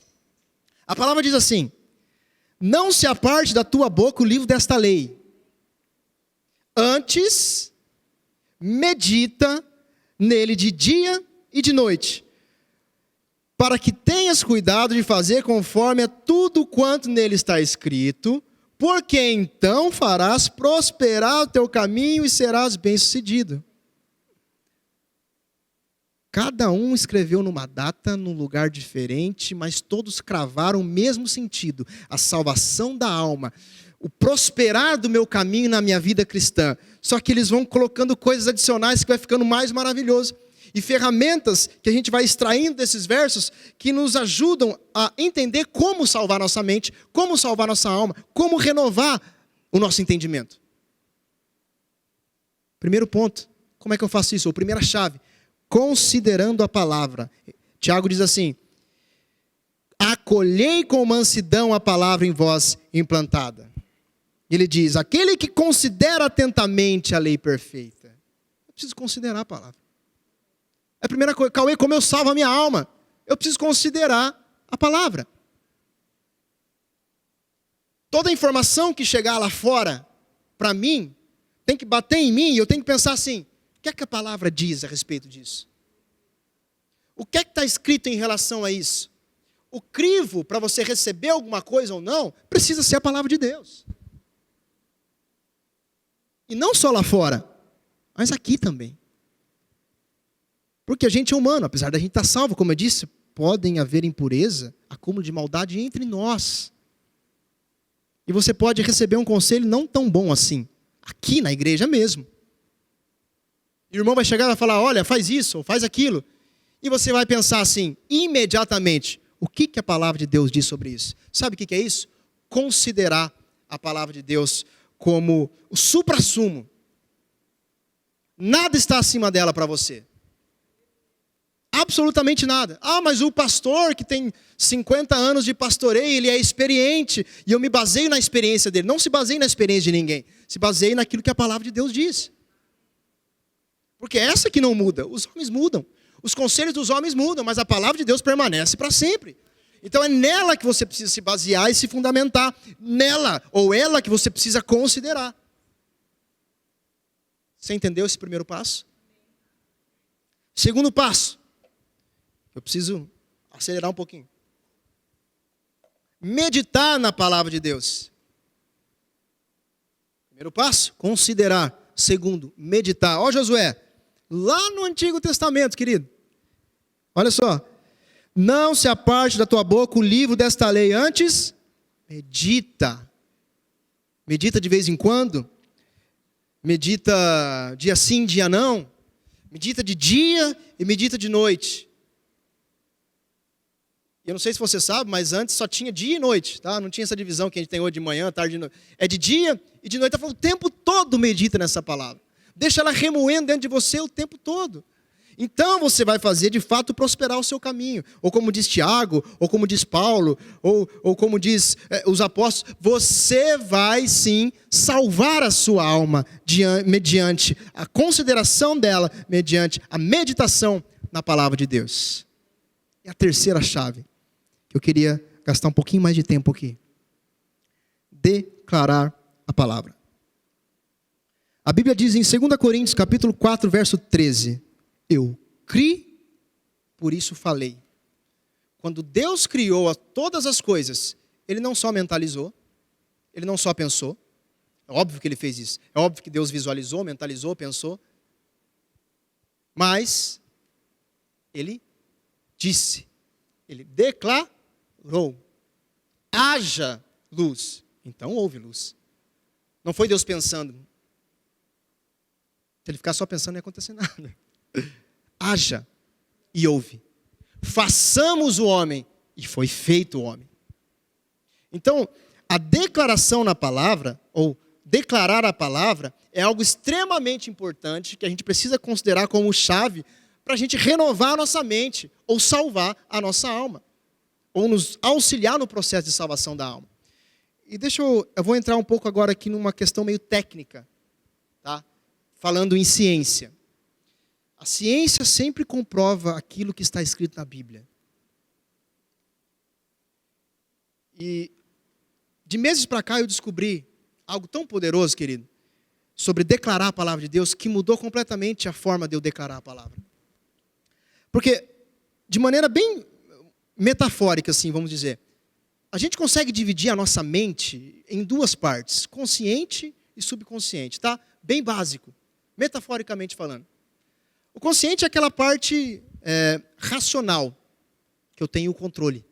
A palavra diz assim: não se aparte da tua boca o livro desta lei, antes medita nele de dia e de noite, para que tenhas cuidado de fazer conforme a tudo quanto nele está escrito, porque então farás prosperar o teu caminho e serás bem-sucedido. Cada um escreveu numa data, num lugar diferente, mas todos cravaram o mesmo sentido: a salvação da alma, o prosperar do meu caminho na minha vida cristã. Só que eles vão colocando coisas adicionais que vai ficando mais maravilhoso. E ferramentas que a gente vai extraindo desses versos que nos ajudam a entender como salvar nossa mente, como salvar nossa alma, como renovar o nosso entendimento. Primeiro ponto, como é que eu faço isso? Ou primeira chave, considerando a palavra. Tiago diz assim: acolhei com mansidão a palavra em vós implantada. Ele diz: aquele que considera atentamente a lei perfeita. Eu preciso considerar a palavra. É a primeira coisa. Cauê, como eu salvo a minha alma? Eu preciso considerar a palavra. Toda informação que chegar lá fora, para mim, tem que bater em mim e eu tenho que pensar assim: o que é que a palavra diz a respeito disso? O que é que está escrito em relação a isso? O crivo para você receber alguma coisa ou não, precisa ser a palavra de Deus. E não só lá fora, mas aqui também. Porque a gente é humano, apesar da gente estar salvo, como eu disse, podem haver impureza, acúmulo de maldade entre nós. E você pode receber um conselho não tão bom assim, aqui na igreja mesmo. E o irmão vai chegar e vai falar: olha, faz isso, ou faz aquilo. E você vai pensar assim, imediatamente: o que a palavra de Deus diz sobre isso? Sabe o que é isso? Considerar a palavra de Deus como o suprassumo. Nada está acima dela para você. Absolutamente nada. Mas o pastor que tem 50 anos de pastoreio, ele é experiente, e eu me baseio na experiência dele. Não se baseie na experiência de ninguém. Se baseie naquilo que a palavra de Deus diz. Porque é essa que não muda. Os homens mudam. Os conselhos dos homens mudam, mas a palavra de Deus permanece para sempre. Então é nela que você precisa se basear e se fundamentar. Nela, ou ela, que você precisa considerar. Você entendeu esse primeiro passo? Segundo passo. Eu preciso acelerar um pouquinho. Meditar na palavra de Deus. Primeiro passo, considerar. Segundo, meditar. Ó Josué, lá no Antigo Testamento, querido. Olha só. Não se aparte da tua boca o livro desta lei, antes medita. Medita de vez em quando. Medita dia sim, dia não. Medita de dia e medita de noite. Eu não sei se você sabe, mas antes só tinha dia e noite, tá? Não tinha essa divisão que a gente tem hoje de manhã, tarde e noite. É de dia e de noite. O tempo todo medita nessa palavra. Deixa ela remoendo dentro de você o tempo todo. Então você vai fazer de fato prosperar o seu caminho. Ou como diz Tiago, ou como diz Paulo, ou como diz os apóstolos, você vai sim salvar a sua alma mediante a consideração dela, mediante a meditação na palavra de Deus. E a terceira chave, que eu queria gastar um pouquinho mais de tempo aqui. Declarar a palavra. A Bíblia diz em 2 Coríntios, capítulo 4, verso 13. Eu criei, por isso falei. Quando Deus criou todas as coisas, Ele não só mentalizou, Ele não só pensou. É óbvio que Ele fez isso. É óbvio que Deus visualizou, mentalizou, pensou. Mas Ele disse. Ele declarou. Haja luz. Então houve luz. Não foi Deus pensando. Se Ele ficar só pensando, não ia acontecer nada. Haja e houve. Façamos o homem e foi feito o homem. Então, a declaração na palavra, ou declarar a palavra, é algo extremamente importante que a gente precisa considerar como chave para a gente renovar a nossa mente, ou salvar a nossa alma, ou nos auxiliar no processo de salvação da alma. E eu vou entrar um pouco agora aqui numa questão meio técnica, tá? Falando em ciência. A ciência sempre comprova aquilo que está escrito na Bíblia. E de meses para cá eu descobri algo tão poderoso, querido, sobre declarar a palavra de Deus, que mudou completamente a forma de eu declarar a palavra. Porque, de maneira bem metafórica, assim, vamos dizer, a gente consegue dividir a nossa mente em duas partes, consciente e subconsciente, tá? Bem básico, metaforicamente falando. O consciente é aquela parte racional, que eu tenho o controle.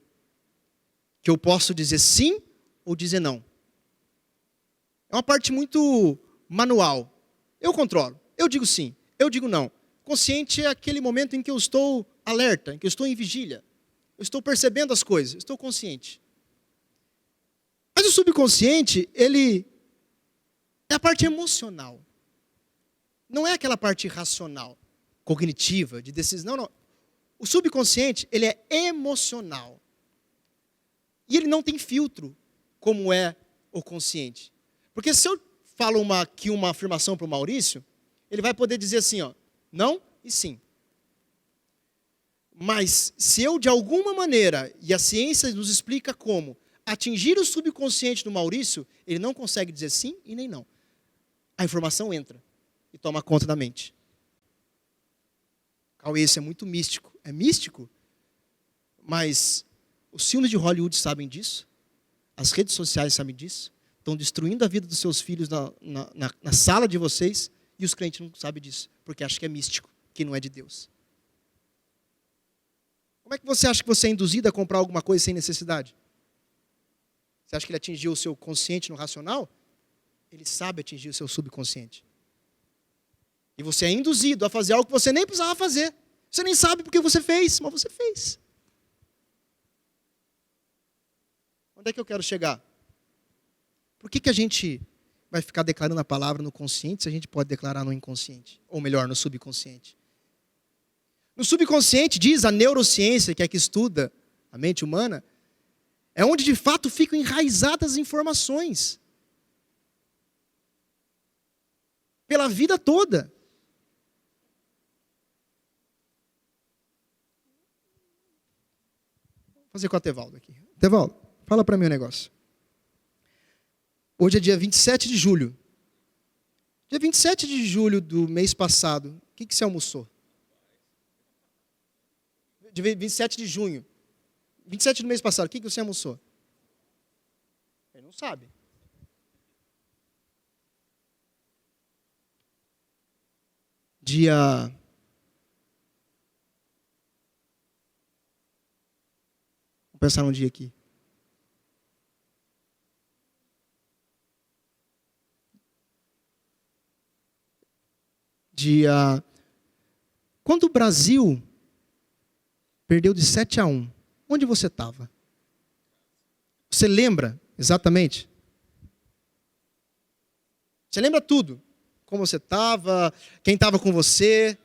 Que eu posso dizer sim ou dizer não. É uma parte muito manual. Eu controlo. Eu digo sim, eu digo não. Consciente é aquele momento em que eu estou alerta, em que eu estou em vigília. Eu estou percebendo as coisas, eu estou consciente. Mas o subconsciente, ele é a parte emocional. Não é aquela parte racional, cognitiva, de decisão, não. O subconsciente, ele é emocional. E ele não tem filtro, como é o consciente. Porque se eu falo aqui uma afirmação para o Maurício, ele vai poder dizer assim, ó, não e sim. Mas se eu, de alguma maneira, e a ciência nos explica como, atingir o subconsciente do Maurício, ele não consegue dizer sim e nem não. A informação entra e toma conta da mente. Cauê, isso é muito místico. É místico, mas os filmes de Hollywood sabem disso, as redes sociais sabem disso, estão destruindo a vida dos seus filhos na sala de vocês, e os crentes não sabem disso, porque acham que é místico, que não é de Deus. Como é que você acha que você é induzido a comprar alguma coisa sem necessidade? Você acha que ele atingiu o seu consciente no racional? Ele sabe atingir o seu subconsciente. E você é induzido a fazer algo que você nem precisava fazer. Você nem sabe porque você fez, mas você fez. Onde é que eu quero chegar? Por que a gente vai ficar declarando a palavra no consciente se a gente pode declarar no inconsciente? Ou melhor, no subconsciente. No subconsciente, diz a neurociência, que é que estuda a mente humana, é onde de fato ficam enraizadas as informações. Pela vida toda. Vou fazer com o Atevaldo aqui. Atevaldo, fala para mim um negócio. Hoje é dia 27 de julho. Dia 27 de julho do mês passado, o que você almoçou? Dia 27 de junho. 27 do mês passado, o que você almoçou? Ele não sabe. Dia... Vou pensar num dia aqui. Quando o Brasil perdeu de 7-1 onde você estava? Você lembra exatamente? Você lembra tudo? Como você estava, quem estava com você.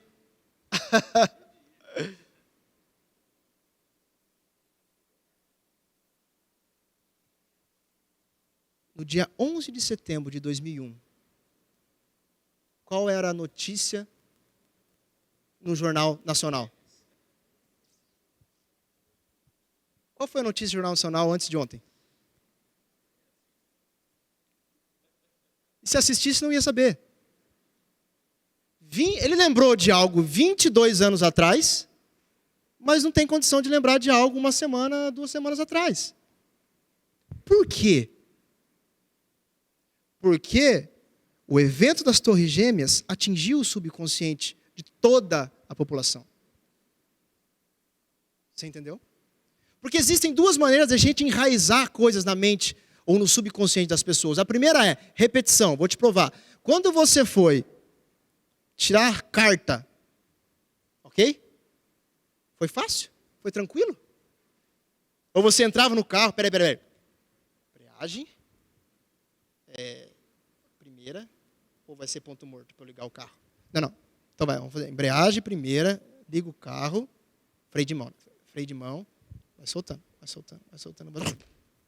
No dia 11 de setembro de 2001, qual era a notícia no Jornal Nacional? Qual foi a notícia do Jornal Nacional antes de ontem? E se assistisse, não ia saber. Ele lembrou de algo 22 anos atrás, mas não tem condição de lembrar de algo 1 semana, 2 semanas atrás. Por quê? Porque o evento das Torres Gêmeas atingiu o subconsciente de toda a população. Você entendeu? Porque existem 2 maneiras de a gente enraizar coisas na mente ou no subconsciente das pessoas. A primeira é repetição. Vou te provar. Quando você foi tirar carta, ok? Foi fácil? Foi tranquilo? Ou você entrava no carro, peraí. Embreagem. Primeira. Ou vai ser ponto morto para eu ligar o carro? Não. Então vamos fazer. Embreagem primeira, liga o carro, freio de mão. Vai soltando.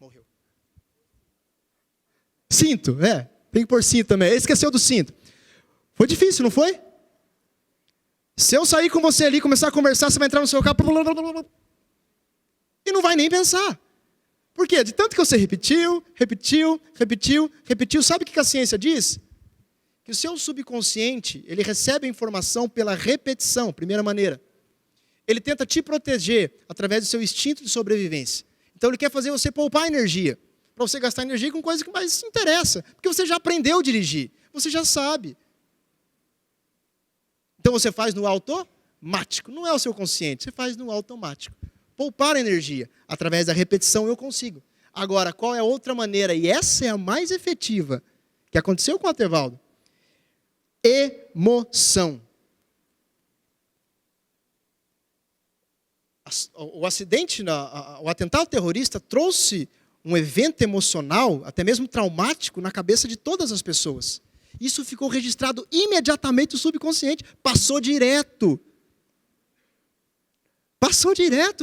Morreu. Cinto, tem que pôr cinto também. Esqueceu do cinto. Foi difícil, não foi? Se eu sair com você ali, começar a conversar, você vai entrar no seu carro e não vai nem pensar. Por quê? De tanto que você repetiu. Sabe o que a ciência diz? Que o seu subconsciente, ele recebe a informação pela repetição, primeira maneira. Ele tenta te proteger através do seu instinto de sobrevivência. Então ele quer fazer você poupar energia, para você gastar energia com coisa que mais te interessa, porque você já aprendeu a dirigir, você já sabe. Então você faz no automático, não é o seu consciente, você faz no automático. Poupar energia, através da repetição eu consigo. Agora, qual é a outra maneira? E essa é a mais efetiva, que aconteceu com o Atevaldo. Emoção. O acidente, o atentado terrorista trouxe um evento emocional, até mesmo traumático, na cabeça de todas as pessoas. Isso ficou registrado imediatamente no subconsciente. Passou direto,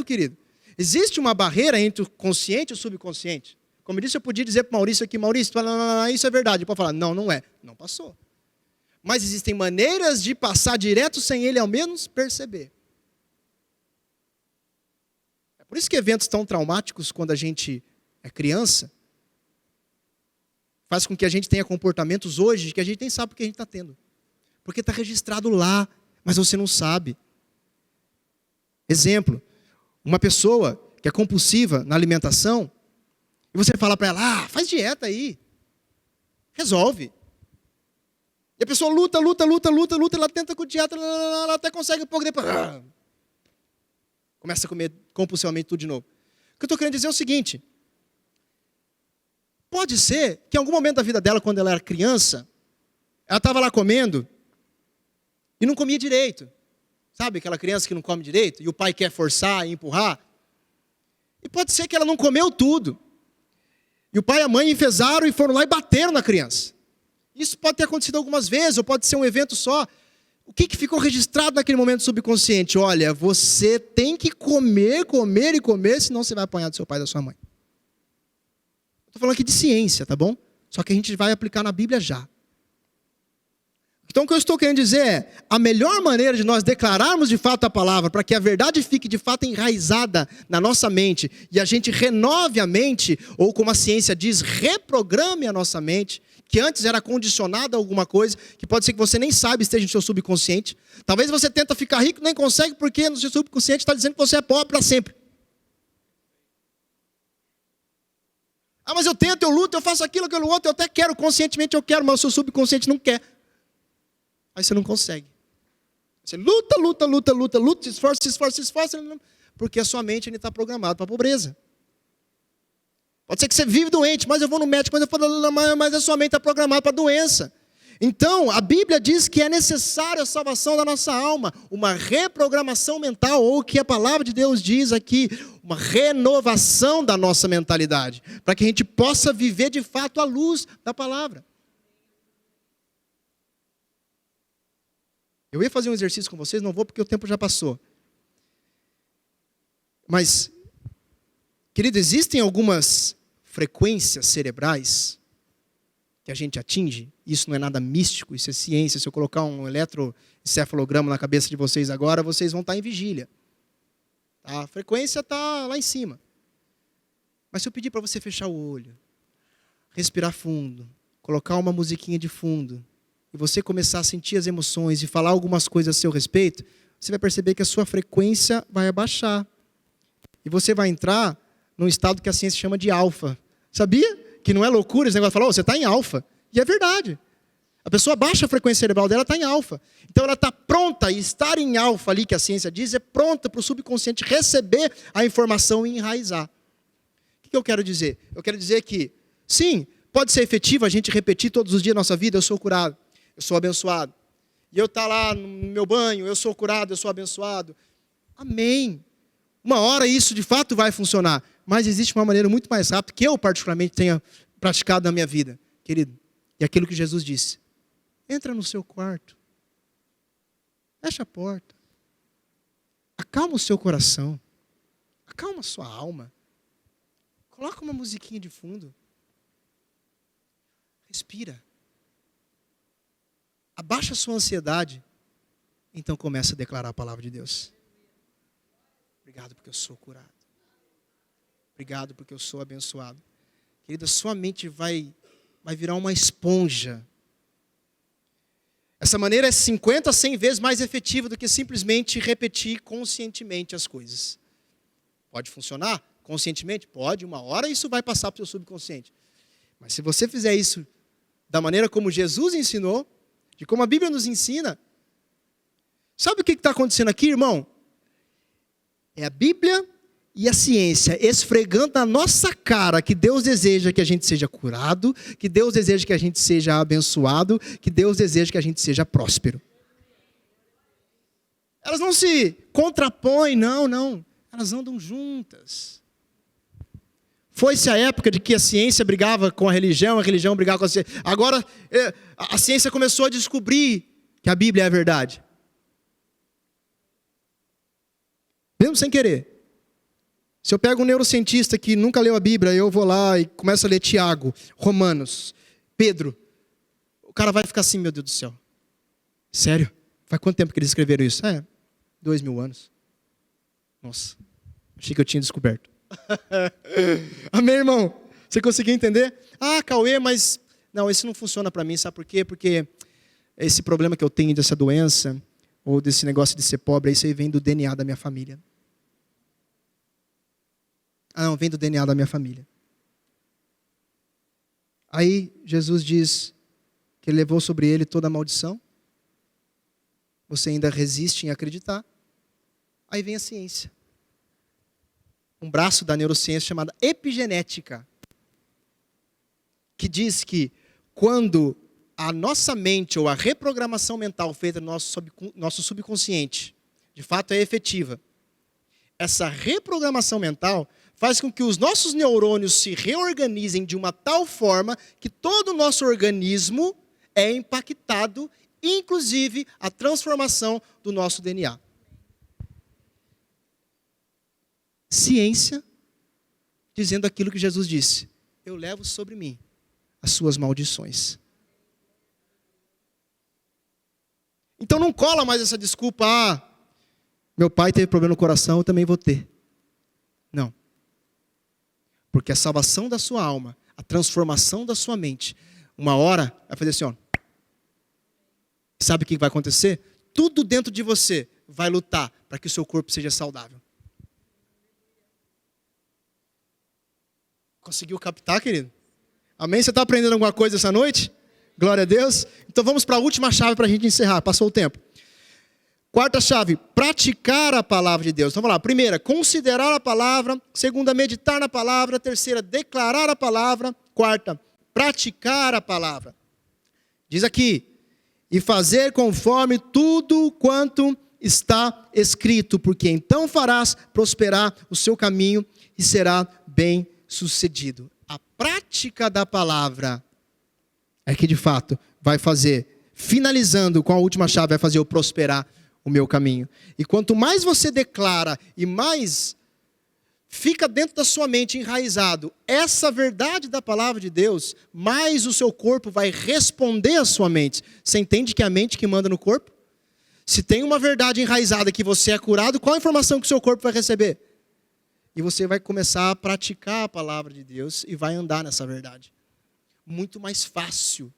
querido. Existe uma barreira entre o consciente e o subconsciente. Como eu disse, eu podia dizer para o Maurício aqui, Maurício, isso é verdade. Ele pode falar, não é. Não passou. Mas existem maneiras de passar direto sem ele ao menos perceber. É por isso que eventos tão traumáticos quando a gente é criança, faz com que a gente tenha comportamentos hoje que a gente nem sabe o que a gente está tendo. Porque está registrado lá, mas você não sabe. Exemplo, uma pessoa que é compulsiva na alimentação, e você fala para ela, faz dieta aí, resolve. E a pessoa luta, ela tenta com dieta, ela até consegue um pouco, depois começa a comer compulsivamente tudo de novo. O que eu estou querendo dizer é o seguinte, pode ser que em algum momento da vida dela, quando ela era criança, ela estava lá comendo e não comia direito. Sabe aquela criança que não come direito e o pai quer forçar e empurrar? E pode ser que ela não comeu tudo. E o pai e a mãe enfesaram e foram lá e bateram na criança. Isso pode ter acontecido algumas vezes, ou pode ser um evento só. O que ficou registrado naquele momento subconsciente? Olha, você tem que comer, senão você vai apanhar do seu pai e da sua mãe. Estou falando aqui de ciência, tá bom? Só que a gente vai aplicar na Bíblia já. Então o que eu estou querendo dizer é, a melhor maneira de nós declararmos de fato a palavra, para que a verdade fique de fato enraizada na nossa mente, e a gente renove a mente, ou como a ciência diz, reprograme a nossa mente, que antes era condicionada a alguma coisa, que pode ser que você nem sabe esteja no seu subconsciente. Talvez você tenta ficar rico e nem consegue, porque no seu subconsciente está dizendo que você é pobre para sempre. Mas eu tento, eu luto, eu faço aquilo outro, eu até quero, conscientemente eu quero, mas o seu subconsciente não quer. Aí você não consegue. Você luta, se esforça, porque a sua mente está programada para a pobreza. Pode ser que você vive doente, mas eu vou no médico, mas a sua mente está programada para a doença. Então, a Bíblia diz que é necessária a salvação da nossa alma, uma reprogramação mental, ou o que a palavra de Deus diz aqui, uma renovação da nossa mentalidade, para que a gente possa viver de fato à luz da palavra. Eu ia fazer um exercício com vocês, não vou porque o tempo já passou. Mas, querido, existem algumas frequências cerebrais que a gente atinge. Isso não é nada místico, isso é ciência. Se eu colocar um eletroencefalograma na cabeça de vocês agora, vocês vão estar em vigília. A frequência está lá em cima. Mas se eu pedir para você fechar o olho, respirar fundo, colocar uma musiquinha de fundo, e você começar a sentir as emoções e falar algumas coisas a seu respeito, você vai perceber que a sua frequência vai abaixar. E você vai entrar num estado que a ciência chama de alfa. Sabia? Que não é loucura esse negócio de falar, você está em alfa. E é verdade. A pessoa baixa a frequência cerebral dela, está em alfa. Então ela está pronta, e estar em alfa ali, que a ciência diz, é pronta para o subconsciente receber a informação e enraizar. O que eu quero dizer? Eu quero dizer que, sim, pode ser efetivo a gente repetir todos os dias da nossa vida, eu sou curado, eu sou abençoado. E eu estar lá no meu banho, eu sou curado, eu sou abençoado. Amém. Uma hora isso de fato vai funcionar. Mas existe uma maneira muito mais rápida, que eu particularmente tenha praticado na minha vida, querido. E aquilo que Jesus disse. Entra no seu quarto. Fecha a porta. Acalma o seu coração. Acalma a sua alma. Coloca uma musiquinha de fundo. Respira. Abaixa a sua ansiedade. Então começa a declarar a palavra de Deus. Obrigado porque eu sou curado. Obrigado porque eu sou abençoado. Querida, sua mente vai virar uma esponja. Essa maneira é 50 a 100 vezes mais efetiva do que simplesmente repetir conscientemente as coisas. Pode funcionar? Conscientemente? Pode. Uma hora isso vai passar para o seu subconsciente. Mas se você fizer isso da maneira como Jesus ensinou, de como a Bíblia nos ensina, sabe o que está acontecendo aqui, irmão? É a Bíblia e a ciência esfregando na nossa cara que Deus deseja que a gente seja curado, que Deus deseja que a gente seja abençoado, que Deus deseja que a gente seja próspero. Elas não se contrapõem, não. Elas andam juntas. Foi-se a época de que a ciência brigava com a religião brigava com a ciência. Agora, a ciência começou a descobrir que a Bíblia é a verdade. Mesmo sem querer. Se eu pego um neurocientista que nunca leu a Bíblia, eu vou lá e começo a ler Tiago, Romanos, Pedro, o cara vai ficar assim, meu Deus do céu. Sério? Faz quanto tempo que eles escreveram isso? 2000 anos. Nossa, achei que eu tinha descoberto. Amém, irmão? Você conseguiu entender? Cauê, mas... Não, esse não funciona para mim, sabe por quê? Porque esse problema que eu tenho dessa doença, ou desse negócio de ser pobre, isso aí vem do DNA da minha família. Não, vem do DNA da minha família. Aí Jesus diz que ele levou sobre ele toda a maldição. Você ainda resiste em acreditar. Aí vem a ciência. Um braço da neurociência chamada epigenética. Que diz que quando a nossa mente ou a reprogramação mental feita no nosso subconsciente, de fato é efetiva. Essa reprogramação mental faz com que os nossos neurônios se reorganizem de uma tal forma que todo o nosso organismo é impactado, inclusive a transformação do nosso DNA. Ciência dizendo aquilo que Jesus disse. Eu levo sobre mim as suas maldições. Então não cola mais essa desculpa, meu pai teve problema no coração, eu também vou ter. Não. Porque a salvação da sua alma, a transformação da sua mente, uma hora vai fazer assim, Sabe o que vai acontecer? Tudo dentro de você vai lutar para que o seu corpo seja saudável. Conseguiu captar, querido? Amém? Você está aprendendo alguma coisa essa noite? Glória a Deus. Então vamos para a última chave para a gente encerrar. Passou o tempo. Quarta chave, praticar a palavra de Deus. Então vamos lá. Primeira, considerar a palavra. Segunda, meditar na palavra. Terceira, declarar a palavra. Quarta, praticar a palavra. Diz aqui, e fazer conforme tudo quanto está escrito, porque então farás prosperar o seu caminho e será bem-sucedido. A prática da palavra é que de fato vai fazer, finalizando com a última chave, vai fazer eu prosperar o meu caminho. E quanto mais você declara e mais fica dentro da sua mente enraizado essa verdade da palavra de Deus, mais o seu corpo vai responder à sua mente. Você entende que é a mente que manda no corpo? Se tem uma verdade enraizada que você é curado, qual a informação que o seu corpo vai receber? E você vai começar a praticar a palavra de Deus e vai andar nessa verdade. Muito mais fácil.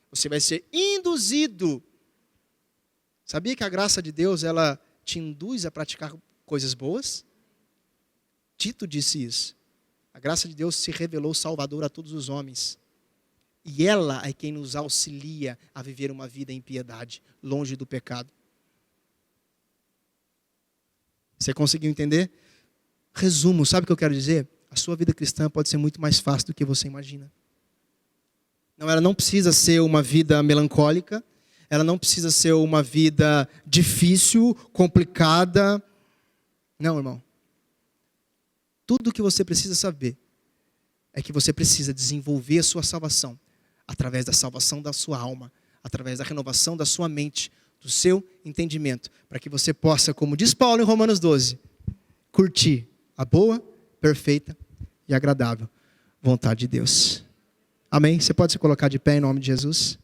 Você vai ser induzido. Sabia que a graça de Deus, ela te induz a praticar coisas boas? Tito disse isso. A graça de Deus se revelou salvador a todos os homens. E ela é quem nos auxilia a viver uma vida em piedade, longe do pecado. Você conseguiu entender? Resumo, sabe o que eu quero dizer? A sua vida cristã pode ser muito mais fácil do que você imagina. Não, ela não precisa ser uma vida melancólica, ela não precisa ser uma vida difícil, complicada. Não, irmão. Tudo o que você precisa saber é que você precisa desenvolver a sua salvação através da salvação da sua alma, através da renovação da sua mente, do seu entendimento, para que você possa, como diz Paulo em Romanos 12, curtir a boa, perfeita e agradável vontade de Deus. Amém? Você pode se colocar de pé em nome de Jesus?